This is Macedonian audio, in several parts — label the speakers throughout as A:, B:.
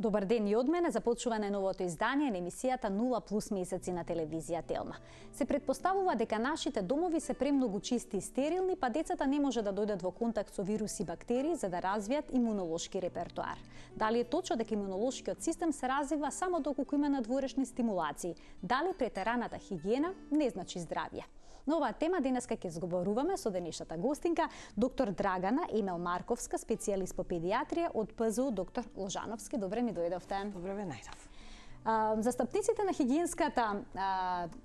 A: Добар ден и од мене, започува најновото издание на емисијата 0 плюс месеци на телевизија Телма. Се претпоставува дека нашите домови се премногу чисти и стерилни, па децата не може да дојдат во контакт со вируси и бактерии за да развијат имунолошки репертоар. Дали е точно дека имунолошкиот систем се развива само доколку има надворешни стимулации? Дали претераната хигиена не значи здравје? На оваа тема денеска ќе зговоруваме со денешната гостинка, доктор Драгана Емел-Марковска, специјалист по педиатрија од ПЗУ доктор Ложановски. Добре ми дојдовте.
B: Добре ве најдов.
A: Застапниците на хигиенската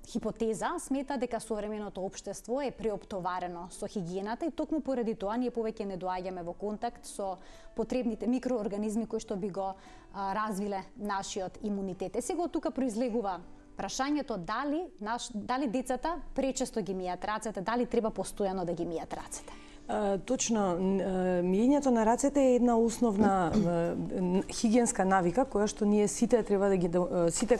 A: хипотеза смета дека современото општество е преоптоварено со хигиената и токму поради тоа ние повеќе не доаѓаме во контакт со потребните микроорганизми кои што би го развиле нашиот имунитет. Сега од тука произлегува прашањето дали децата пречесто ги мијат рацете, дали треба постојано да ги мијат рацете?
B: Точно, миењето на рацете е една основна хигиенска навика која што ние сите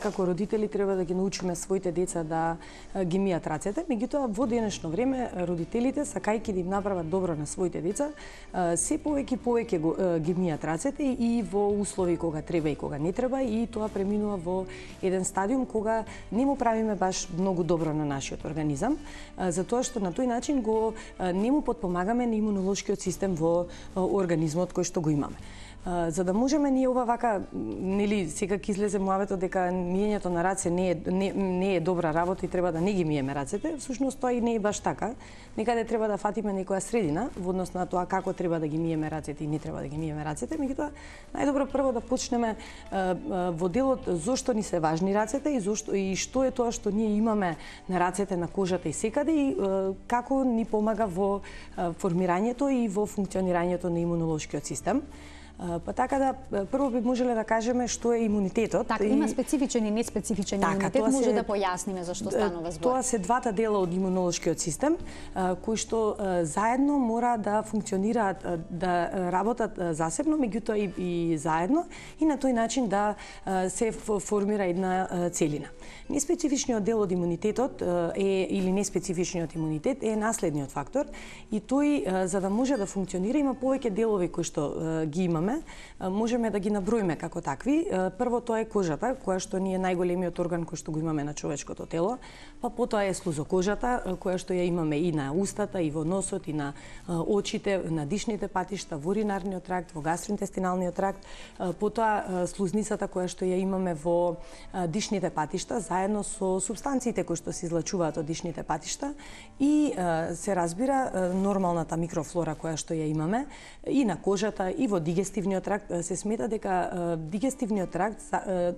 B: како родители треба да ги научиме своите деца да ги мијат рацете. Меѓутоа во денешно време родителите, сакајќи да им направат добро на своите деца, се повеќе ги мијат рацете и во услови кога треба и кога не треба, и тоа преминува во еден стадиум кога не му правиме баш многу добро на нашиот организам, затоа што на тој начин не му потпомагаме на имунолошкиот систем во организмот кој што го имаме. За да можеме ние ова вака, нели сега ќе излезе муаветот дека миењето на раце не е добра работа и треба да не ги миеме рацете, всушност тоа и не е баш така. Некаде треба да фатиме некоја средина во однос на тоа како треба да ги миеме рацете и не треба да ги миеме рацете, меѓутоа најдобро прво да почнеме во делот зошто ни се важни рацете и што е тоа што ние имаме на рацете, на кожата и секаде и како ни помага во формирањето и во функционирањето на имунолошкиот систем. Па така да прво би можеле да кажеме што е имунитетот.
A: Така, има специфичен и неспецифичен имунитет, може да појасниме зашто станува збор.
B: Тоа се двата дела од имунолошкиот систем кои што заедно мора да функционираат, да работат засебно, меѓутоа и заедно, и на тој начин да се формира една целина. Неспецифичниот дел од имунитетот или неспецифичниот имунитет е наследниот фактор и тој за да може да функционира има повеќе делови кои што ги имаме. Можеме да ги наброиме како такви. Прво тоа е кожата, која што ни е најголемиот орган кој што го имаме на човечкото тело, па потоа е слузокожата, која што ја имаме и на устата, и во носот, и на очите, на дишните патишта, во уринарниот тракт, во гастроинтестиналниот тракт, потоа слузницата која што ја имаме во дишните патишта, заедно со супстанциите кои што се излачуваат од дишните патишта и се разбира нормалната микрофлора која што ја имаме и на кожата, и во дигестивниот тракт. Се смета дека дигестивниот тракт,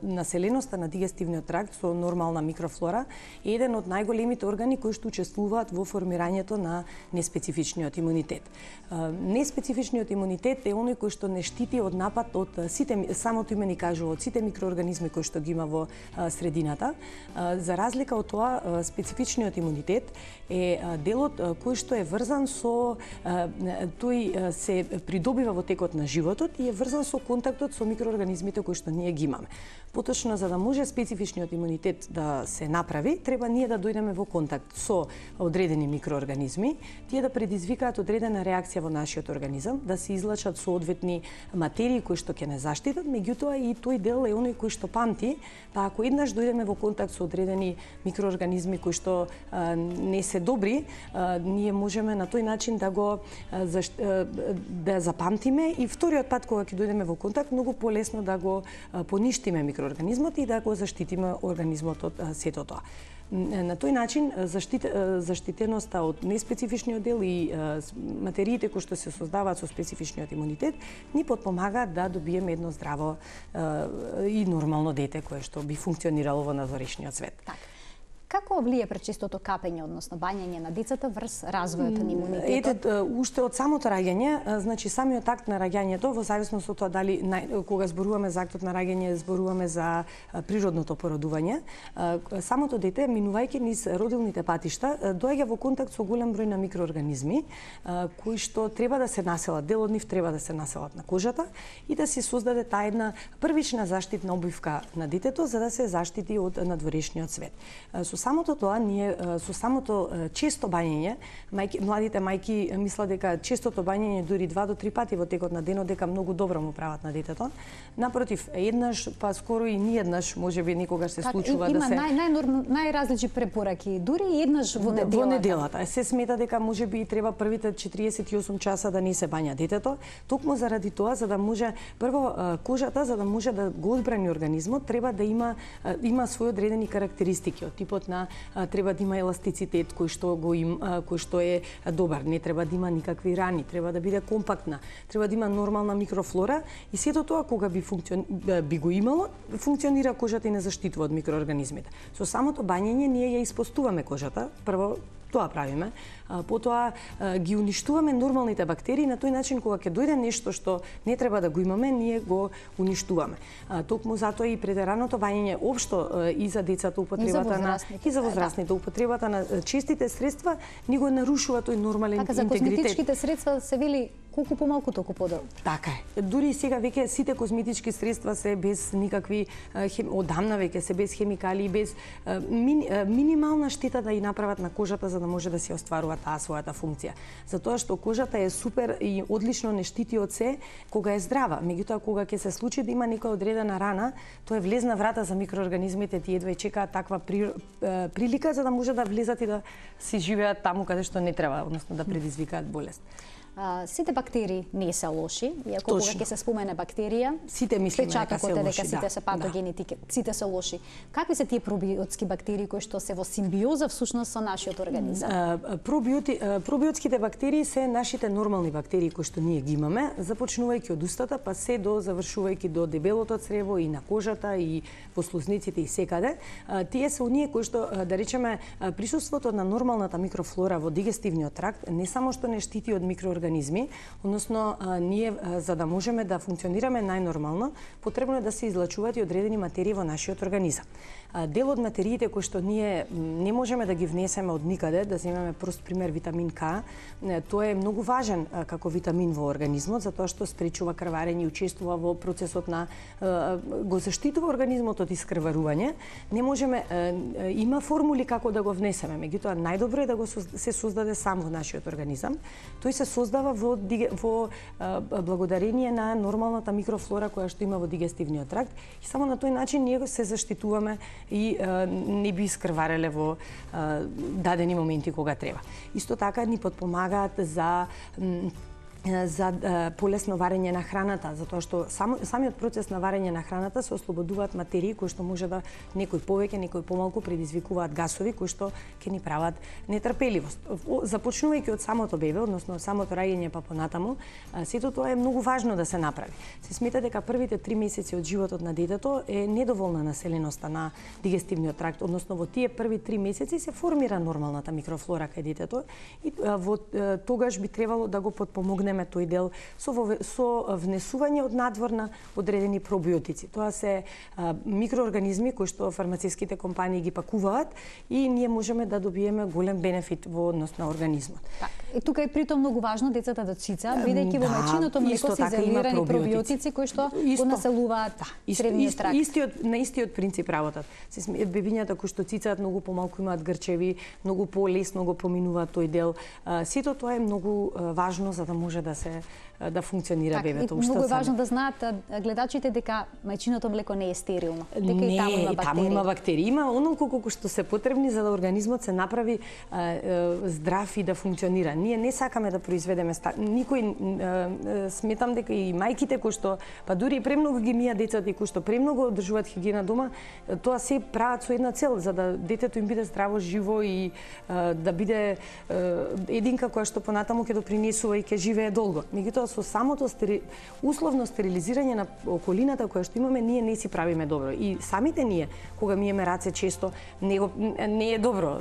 B: населеноста на дигестивниот тракт со нормална микрофлора е еден од најголемите органи кои што учествуваат во формирањето на неспецифичниот имунитет. Неспецифичниот имунитет е оној кој што не штити од напад од сите, самото име ни кажува, од сите микроорганизми кои што ги има во средината. За разлика од тоа, специфичниот имунитет е делот кој што е врзан со тој се придобива во текот на животот и е врзан со контактот со микроорганизмите кои што ние ги имаме. Поточно, за да може специфичниот имунитет да се направи, треба ние да дојдеме во контакт со одредени микроорганизми, тие да предизвикаат одредена реакција во нашиот организам, да се излачат соодветни материи кои што ќе не заштитат, меѓутоа и тој дел е оној кој што памти, па ако еднаш дојдеме во контакт со одредени микроорганизми кои што не се добри, ние можеме на тој начин да запамтиме и вториот пат кога ќе дојдеме во контакт многу полесно да го поништиме микроорганизмот и да го заштитиме организмот од сето тоа. На тој начин заштитеноста од неспецифичниот дел и материите кои што се создаваат со специфичниот имунитет ни потпомагаат да добиеме едно здраво и нормално дете кое што би функционирало во надворешниот свет.
A: Како влие пречистото капење, односно бањење на децата врз развојот на имунитетот?
B: Уште од самото раѓање, значи самиот акт на раѓањето, во зависност од тоа дали кога зборуваме за актот на раѓање, зборуваме за природното породување, самото дете минувајќи низ родилните патишта доаѓа во контакт со голем број на микроорганизми кои што треба да се населат, дел од нив треба да се населат на кожата и да се создаде таа една првична заштитна обвивка на детето за да се заштити од надворешниот свет. Со самото тоа ние со самото често бањење, младите мајки мислат дека честото бањење дури 2 до 3 пати во текот на денот дека многу добро му прават на детето. Напротив, еднаш па скоро и ни еднаш можеби никогаш се случува да се
A: најразлични препораки, дури и еднаш во неделата.
B: Во неделата се смета дека можеби треба првите 48 часа да не се бања детето, токму заради тоа за да може прво кожата за да може да го одбрани организмот треба да има свој одредени карактеристики од типот на треба да има еластицитет кој што е добар, не треба да има никакви рани, треба да биде компактна, треба да има нормална микрофлора и сето тоа кога би го имало, функционира кожата и не заштитува од микроорганизмите. Со самото бањење ние ја испостуваме кожата, прво тоа правиме, потоа ги уништуваме нормалните бактерии, на тој начин кога ќе дојде нешто што не треба да го имаме, ние го уништуваме. Токму затоа и претераното бањење општо и за децата употребата и за возрастните употребата на честите средства ни го нарушува тој нормален
A: интегритет. Така за козметичките средства се вели колку помалку толку подобро.
B: Така е. Дури сега веќе сите козметички средства се без никакви одамна веќе се без хемикали, без минимална штета да ја направат на кожата за да може да се остварува таа својата функција. Затоа што кожата е супер и одлично не штити од се кога е здрава. Меѓутоа кога ќе се случи да има некоја одредена рана, тоа е влезна врата за микроорганизмите, тие едва чекаат таква прилика за да може да влезат и да си живеат таму каде што не треба, односно да предизвикаат болест.
A: Сите бактерии не се лоши, иако кога ќе се спомене бактерија,
B: сите мислиме дека се лоши,
A: дека сите се патогени, сите се лоши. Какви се тие пробиотски бактерии кои што се во симбиоза всушност со нашиот организам?
B: Пробиотските бактерии се нашите нормални бактерии кои што ние ги имаме, започнувајќи од устата па се до завршувајќи до дебелото црево и на кожата и во слузниците и секаде. Тие се оние кои што да речеме присуството на нормалната микрофлора во дигестивниот тракт не само што не штити од микроорганизми, односно ние за да можеме да функционираме најнормално, потребно е да се излачуваат и одредени материи во нашиот организам. Дел од материите кои што ние не можеме да ги внесеме од никаде, да земеме прост пример витамин К, тоа е многу важен како витамин во организмот, затоа што спречува крварење и учествува во процесот на го заштитува организмот од искрварување. Не можеме има формули како да го внесеме, меѓутоа најдобро е да го се создаде сам во нашиот организам. Тој се создава во благодарение на нормалната микрофлора која што има во дигестивниот тракт и само на тој начин ние се заштитуваме и не би искрвареле во дадени моменти кога треба. Исто така ни потпомагаат за полесно варење на храната, затоа што самиот процес на варење на храната се ослободуваат материи кои што може да некој повеќе, некој помалку предизвикуваат гасови кои што ќе ни прават нетрпеливост. Започнувајќи од самото бебе, односно самото раѓање па понатаму, сето тоа е многу важно да се направи. Се смета дека првите 3 месеци од животот на детето е недоволна населеноста на дигестивниот тракт, односно во тие први 3 месеци се формира нормалната микрофлора кај детето и тогаш би требало да го потпомогнеме тој дел со внесување од надвор одредени пробиотици. Тоа се микроорганизми кои што фармацевските компании ги пакуваат и ние можеме да добиеме голем бенефит во однос на организмот.
A: И тука е притом многу важно децата да цицаат, бидејќи во мајчиното млеко се изолирани пробиотици кои што го населуваат цревниот тракт.
B: На истиот принцип работат. Бебињата кои што цицаат многу помалку имаат грчеви, многу полесно го поминуваат тој дел. Сето тоа е многу важно за да може да функционира бебето.
A: Многу е важно да знаат гледачите дека мајчиното млеко не е стерилно. Дека
B: и таму има бактерии. Има онолку колку што се потребни за да организмот се направи здрав и да функционира. Ние не сакаме да произведеме никој сметам дека и мајките кои што па дури и премногу ги мија децата и кои што премногу одржуваат хигиена дома, тоа се прават со една цел за да детето им биде здраво, живо и да биде единка која што понатаму ќе допринесува и ќе живее долго. Меѓутоа со самото условно стерилизирање на околината која што имаме, ние не си правиме добро. И самите ние, кога миеме раце често, не е добро.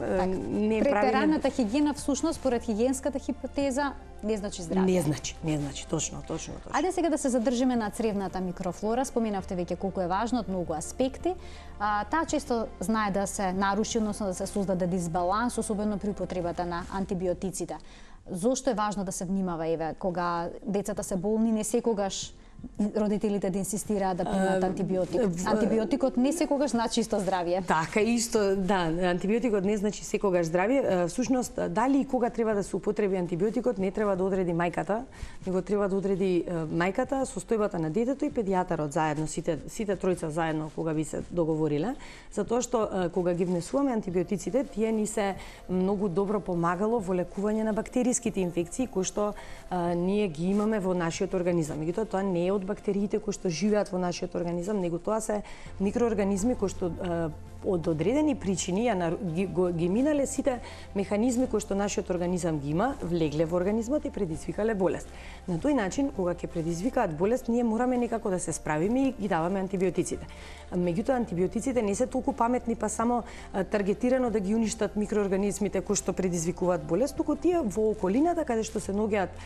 A: Претераната хигиена всушност, според хигиенската хипотеза, не значи здравје.
B: Не значи, точно.
A: Ајде сега да се задржиме на цревната микрофлора. Споменавте веќе колку е важно од многу аспекти. Таа често знае да се наруши, односно да се создаде дисбаланс, особено при употребата на антибиотиците. Зошто е важно да се внимава, кога децата се болни, не секогаш родителите да инсистираат да примаат антибиотик. Антибиотикот не секогаш значи исто здравје.
B: Така исто, да, антибиотикот не значи секогаш здравје. Всушност, дали и кога треба да се употреби антибиотикот не треба да одреди мајката, него треба да одреди мајката, состојбата на детето и педијатарот заедно, сите тројца заедно кога би се договориле, затоа што кога ги внесуваме антибиотиците, тие ни се многу добро помагало во лекување на бактериските инфекции кои што ние ги имаме во нашиот организам. Меѓутоа тоа не е од бактериите кои што живеат во нашиот организам, него тоа се микроорганизми кои што од одредени причини ги минале сите механизми кои што нашиот организам ги има, влегле во организмот и предизвикале болест. На тој начин, кога ќе предизвикаат болест, ние мораме некако да се справиме и ги даваме антибиотиците. Меѓутоа, антибиотиците не се толку паметни, па само таргетирано да ги уништат микроорганизмите кои што предизвикуваат болест, туку тие во околината каде што се наоѓаат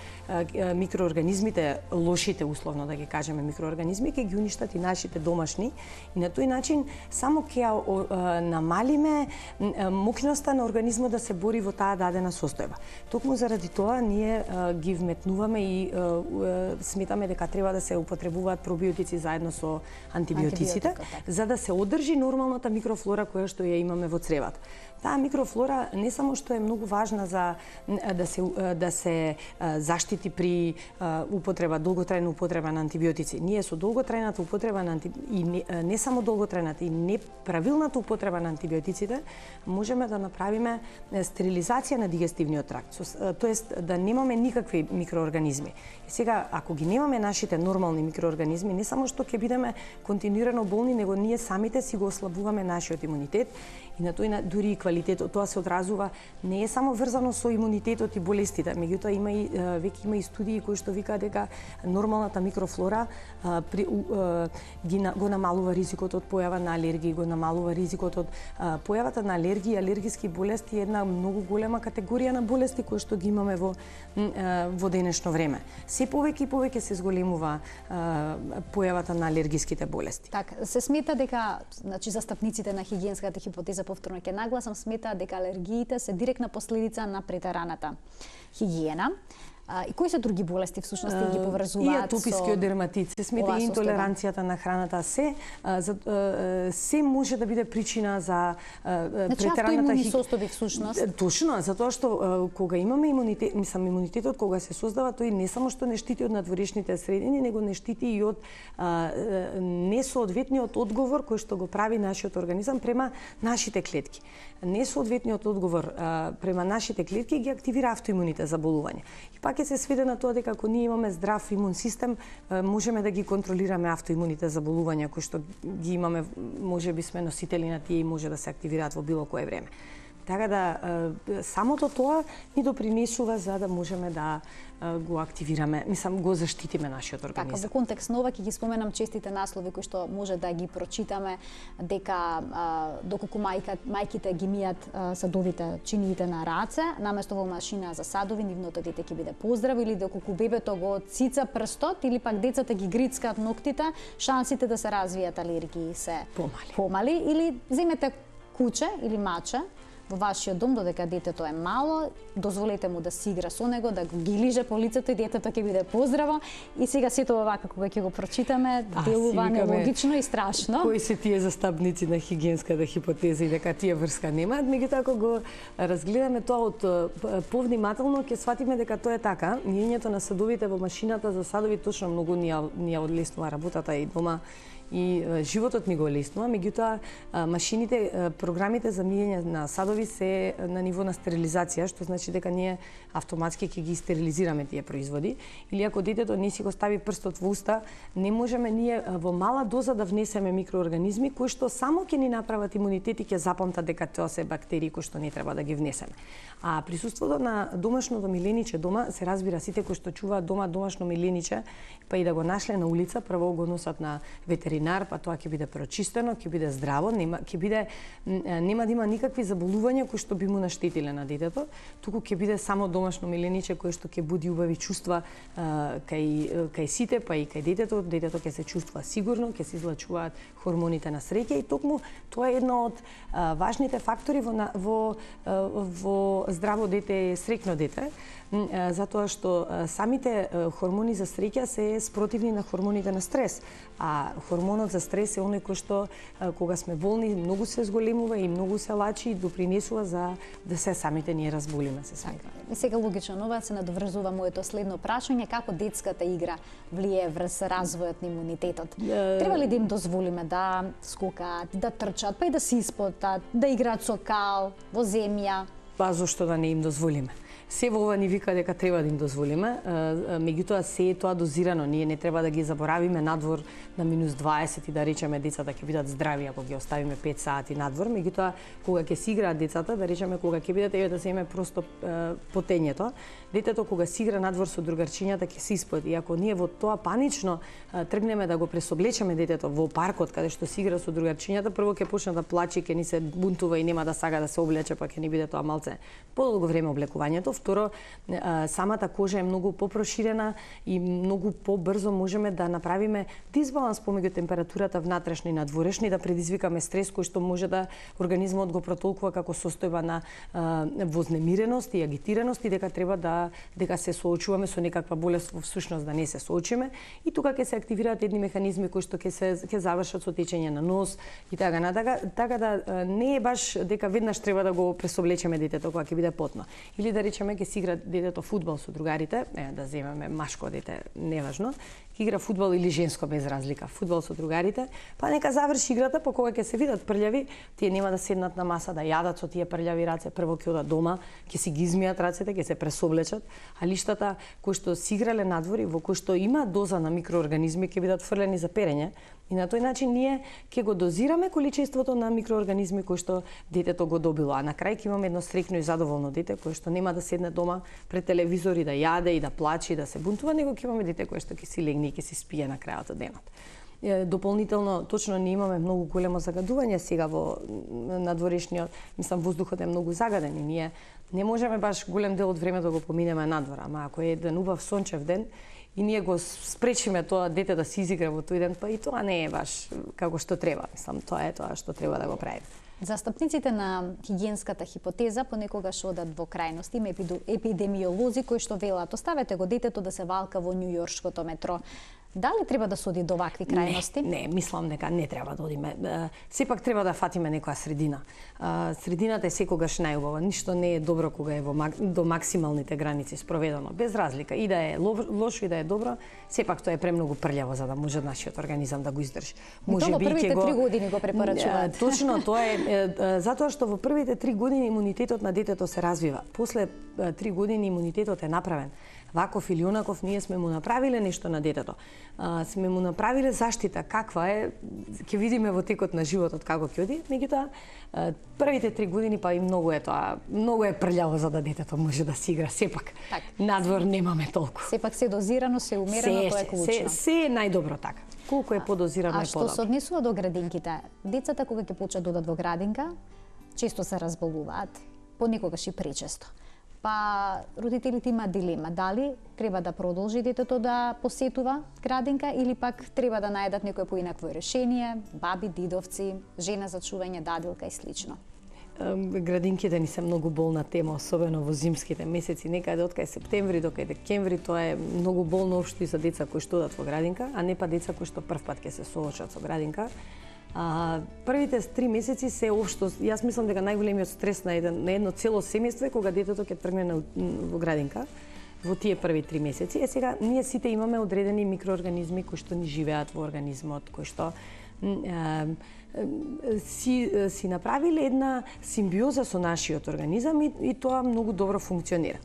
B: микроорганизмите, лошите условно да ги кажеме микроорганизми, ќе ги уништат и нашите домашни и на тој начин само ќе намалиме моќноста на организмот да се бори во таа дадена состојба. Токму заради тоа ние ги вметнуваме и сметаме дека треба да се употребуваат пробиотици заедно со антибиотиците, за да се одржи нормалната микрофлора која што ја имаме во цревата. Таа микрофлора не само што е многу важна за да се заштити при употреба, долготрајна употреба на антибиотици. Ние со долготрајната употреба на и не само долготрајната и неправилната употреба на антибиотиците можеме да направиме стерилизација на дигестивниот тракт, тоест да немаме никакви микроорганизми. И сега, ако ги немаме нашите нормални микроорганизми, не само што ќе бидеме континуирано болни, него ние самите си го ослабуваме нашиот имунитет и на тој дури и квалитетот. Тоа се одразува не е само врзано со имунитетот и болестите, меѓутоа има и веќе има и студии кои што викаат дека нормалната микрофлора го намалува ризикот од појава на алергии, го намалува ризикот од појавата на алергии и алергиски болести, една многу голема категорија на болести кои што ги имаме во денешно време. Се повеќе и повеќе се зголемува појавата на алергиските болести.
A: Така, се смета дека, значи застапниците на хигиенската хипотеза, повторно ќе нагласам, смета дека алергиите се директна последица на претераната хигиена. И кои се други болести всушност ги поврзуваат
B: со атопискиот дерматит, се смета и интолеранцијата на храната, се може да биде причина за претераната
A: хигиена состојби всушност.
B: Точно, затоа што кога имаме имунитетот кога се создава, тој не само што не штити од надворешните средини, него не штити и од несоодветниот одговор кој што го прави нашиот организам према нашите клетки. Несоодветниот одговор према нашите клетки ги активира автоимуните заболувања. И пак ќе се сведе на тоа дека ако ние имаме здрав имун систем, можеме да ги контролираме автоимуните заболувања кои што ги имаме, можеби сме носители на тие и може да се активираат во било кое време. Така да самото тоа ни допринесува за да можеме да го активираме, го заштитиме нашиот организам.
A: Така, во контекст на ова ќе ги споменам честите наслови кои што може да ги прочитаме, дека доколку мајките ги мијат садовите чиниите на раце, наместо во машина за садови, нивното дете ќе биде поздраво, или доколку бебето го цица прстот, или пак децата ги грицкаат ноктите, шансите да се развијат алергии се помали. Или земете куче или маче во вашиот дом, додека детето е мало, дозволете му да си игра со него, да го ги лиже по лицето и детето ќе биде поздраво. И сега сето овака кога ќе го прочитаме, делува нелогично и страшно.
B: Кои се тие застапници на хигиенската хипотеза и дека тие врска немаат, меѓутоа ако го разгледаме тоа од повнимателно, ќе сватиме дека тоа е така. Миењето на садовите во машината за садови точно многу ни ја одлеснува работата и дома и животот ни го олеснува, меѓутоа машините, програмите за миење на садови се на ниво на стерилизација, што значи дека ние автоматски ќе ги стерилизираме тие производи, или ако детето не си го стави прстот во уста, не можеме ние во мала доза да внесеме микроорганизми кои што само ќе ни направат имунитет и ќе запамтат дека тоа се бактерии кои што не треба да ги внесеме. А присуството на домашното милениче дома се разбира, сите кои што чуваат дома домашно милениче, па и да го нашле на улица, прво го носат на ветеринар ветеринар, па тоа ќе биде прочистено, ќе биде здраво, нема да има никакви заболувања кои што би му наштетиле на детето, туку ќе биде само домашно милениче кое што ќе буди убави чувства кај сите, па и кај детето. Детето ќе се чувствува сигурно, ќе се излачуваат хормоните на среќа и токму тоа е едно од важните фактори во здраво дете е среќно дете, затоа што самите хормони за среќа се спротивни на хормоните на стрес, а хормонот за стрес е оној кој што кога сме болни многу се зголемува и многу се лачи и допринесува за да се самите ние разболиме се самите.
A: И сега логично ова се надоврзува моето следно прашање, како детската игра влијае врз развојот на имунитетот. Треба ли да им дозволиме да скокаат, да трчат, па и да се испотат, да играат со кал, во земја?
B: Па зошто да не им дозволиме? Се во ова ни вика дека треба да им дозволиме, меѓутоа се е тоа дозирано. Ние не треба да ги заборавиме надвор на -20 и да речеме децата ќе бидат здрави ако ги оставиме 5 сати надвор, меѓутоа кога ќе си играат децата, да речеме кога ќе бидат да се име просто потењето, детето кога си игра надвор со другарчињата ќе се испоти. И ако ние во тоа панично тргнеме да го пресоблечеме детето во паркот каде што си игра со другарчињата, прво ќе почне да плаче, ќе ни се бунтува и нема да сака да се облече, па ќе ни биде тоа малце подолго време облекувањето. Второ, самата кожа е многу попроширена и многу побрзо можеме да направиме дисбаланс помеѓу температурата внатрешна и надворешна и да предизвикаме стрес кој што може да организмот го протолкува како состојба на вознемиреност и агитираност и дека треба дека се соочуваме со некаква болест, во всушност да не се соочиме, и тука ќе се активираат едни механизми кои што ќе завршат со течење на нос и така натака, така да не е баш дека веднаш треба да го пресоблечеме детето кога ќе биде потно. Или да речеме ќе си игра детето фудбал со другарите, да земеме машко дете, неважно, ќе игра фудбал или женско без разлика, фудбал со другарите, па нека заврши играта, па кога ќе се видат прљави, тие нема да седнат на маса да јадат со тие прљави раце, прво ќе одат дома, ќе си ги измијат рацете, ќе се пресоблечат, а лиштата кои што си играле надвори, во кои што има доза на микроорганизми, ќе бидат фрлени за перење. И на тој начин ние ќе го дозираме количеството на микроорганизми кои што детето го добило, а на крај ќе имаме едно среќно и задоволно дете кое што нема да седне дома пред телевизор и да јаде и да плаче и да се бунтува, него ќе имаме дете кое што ќе си легне и ќе си спие на крајот од денот. Дополнително, точно ние имаме многу големо загадување сега во надворешниот, воздухот е многу загаден и ние не можеме баш голем дел од времето да го поминеме надвор, ама ако е еден убав сончев ден и ние го спречиме тоа дете да се изигра во тој ден, па и тоа не е баш како што треба. Тоа е тоа што треба да го правиме.
A: Застапниците на хигиенската хипотеза понекогаш одат во крајности. Има епидемиолози кои што велат: оставете го детето да се валка во њујоршкото метро. Дали треба да се оди до вакви крајности?
B: Не, мислам дека не треба да одиме. Сепак треба да фатиме некоја средина. Средината е секогаш најубава. Ништо не е добро кога е до максималните граници спроведено. Без разлика. И да е лошо, и да е добро, сепак тоа е премногу прљаво за да може нашиот организам да го издржи.
A: Може би првите 3 години го препорачуваат.
B: Точно, тоа е затоа што во првите 3 години имунитетот на детето се развива. После 3 години имунитетот е направен. Ваков или онаков, ние сме му направиле нешто на детето. Сме му направиле заштита, каква е, ќе видиме во текот на животот како ќе оди, меѓутоа првите 3 години па и многу е прљаво за да детето може да си игра, сепак. Так. Надвор немаме толку.
A: Сепак се дозирано, се умерено, тоа е клучно.
B: Се е најдобро така. Колку е подозирано е подобро.
A: А што се однесува до градинките? Децата кога ќе почнат да одат во градинка, често се разболуваат, понекогаш и пречесто. Па родителите имаат дилема дали треба да продолжи детето да посетува градинка или пак треба да најдат некое поинакво решение, баби, дидовци, жена за чување, дадилка и слично.
B: Градинките ни се многу болна тема, особено во зимските месеци, некаде од кај септември до кај декември, тоа е многу болно општо и за деца кои што одат во градинка, а не па деца кои што првпат ќе се соочат со градинка. Првите 3 месеци се општо, јас мислам дека најголемиот стрес на едно цело семејство е кога детето ќе тргне во градинка во тие први 3 месеци. Сега ние сите имаме одредени микроорганизми кои што ни живеат во организмот, кои што си направиле една симбиоза со нашиот организам и тоа многу добро функционира.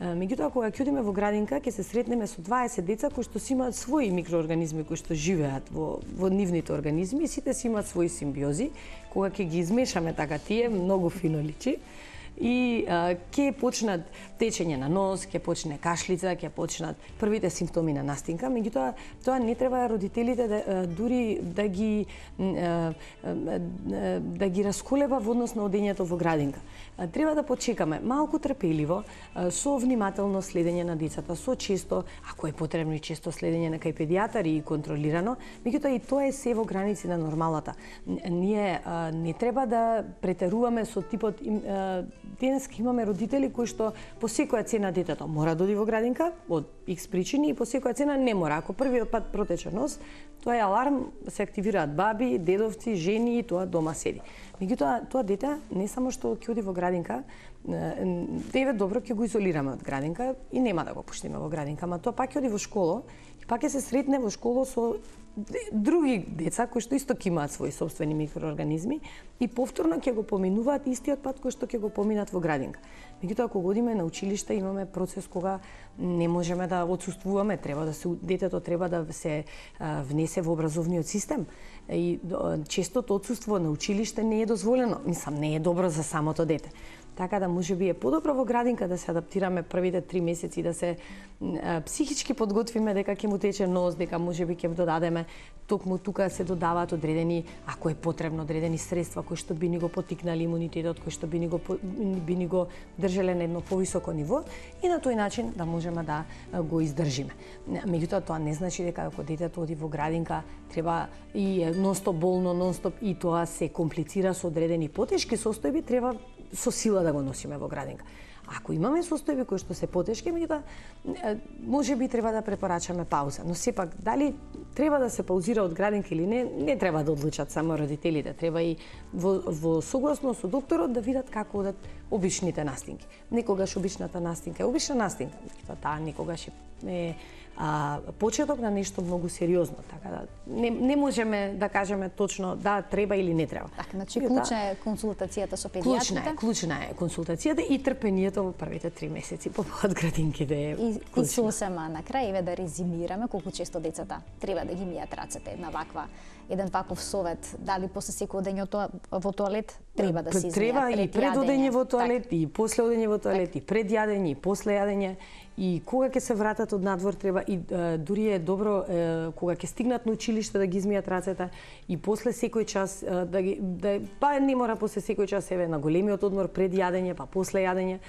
B: Меѓутоа, кога ќе одиме во градинка, ќе се сретнеме со 20 деца кои што си имаат своји микроорганизми кои што живеат во нивните организми и сите си имаат своји симбиози. Кога ќе ги измешаме така тие, многу фино личи. и ќе почнат течење на нос, ќе почне кашлица, ќе почнат првите симптоми на настинка, меѓутоа тоа не треба родителите дури да ги расколеба во однос на одењето во градинка. Треба да почекаме малку трпеливо, со внимателно следење на децата, со често, ако е потребно и често следење на кај педијатари и контролирано, меѓутоа и тоа е се во граници на нормалата. Ние не треба да претеруваме со типот. Денес имаме родители кои што по секоја цена детето мора да оди во градинка од X причини и по секоја цена не мора. Ако првиот пат протече нос, тоа е аларм, се активираат баби, дедовци, жени и тоа дома седи. Меѓутоа, тоа дете не само што ќе оди во градинка, деве добро ќе го изолираме од градинка и нема да го пуштиме во градинка, ама тоа пак ќе оди во школа и пак ќе се сретне во школа со други деца кои што исто ќе имаат своји собствени микроорганизми и повторно ќе го поминуваат истиот пат кој што ќе го поминат во градинка. Меѓутоа, кога одиме на училиште, имаме процес кога не можеме да отсуствуваме, детето треба да се внесе во образовниот систем. И честото отсуство на училиште не е дозволено, не е добро за самото дете. Така да можеби е подобро во градинка да се адаптираме првите 3 месеци, да се психички подготвиме дека ќе му тече нос, дека можеби ќе додадеме, токму тука се додаваат одредени, ако е потребно, одредени средства кои што би ни го потикнали имунитетот, кои што би ни го држале на едно повисоко ниво и на тој начин да можеме да го издржиме. Меѓутоа тоа не значи дека ако детето оди во градинка треба и нонстоп болно, нонстоп и тоа се комплицира со одредени потешки состојби, треба со сила да го носиме во градинка. Ако имаме состојби кои што се потешки, меѓутоа можеби треба да препорачаме пауза, но сепак дали треба да се паузира од градинка или не треба да одлучат само родителите, треба и во согласно со докторот да видат како одат обичните настинки. Некогаш обичната настинка е обична настинка, меѓутоа таа некогаш е почеток на нешто многу сериозно, така да не можеме да кажеме точно да треба или не треба.
A: Така, значи клучна е консултацијата со педијатрите.
B: Клучна е консултацијата и трпението во првите 3 месеци по повод градинките е клучна.
A: И сосема на крај, еве да резимираме колку често децата треба да ги мијат рацете, еден ваков совет, дали после секој одење во тоалет треба да се измијат.
B: Треба и пред одење во тоалет, и после одење во тоалет, и пред јадење, и после јадење, и кога ќе се вратат од надвор треба и дури е добро кога ќе стигнат на училиште да ги измијат рацете и после секој час па не мора после секој час еве на големиот одмор пред јадење, па после јадење.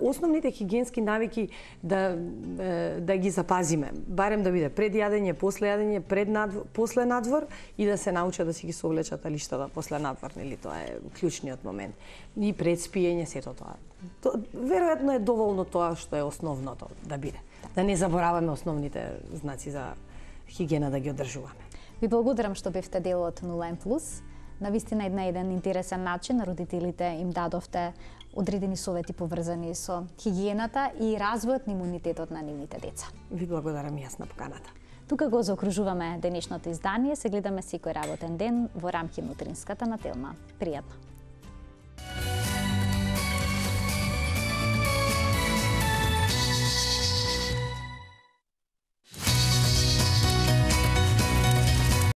B: Основните хигиенски навики да ги запазиме, барем да биде пред јадење, после надвор и да се научат да си ги совлечат талиштата после надвор, нели тоа е клучниот момент. И пред спиење сето тоа. Веројатно е доволно тоа што е основното да биде. Да не забораваме основните знаци за хигиена да ги одржуваме.
A: Ви благодарам што бевте дел од 0N+. Навистина на еден интересен начин родителите им дадовте одредени совети поврзани со хигиената и развојот на имунитетот на нивните деца.
B: Ви благодарам јас на поканата.
A: Тука го заокружуваме денешното издание. Се гледаме секој работен ден во рамки на утринската на Телма. Пријатно!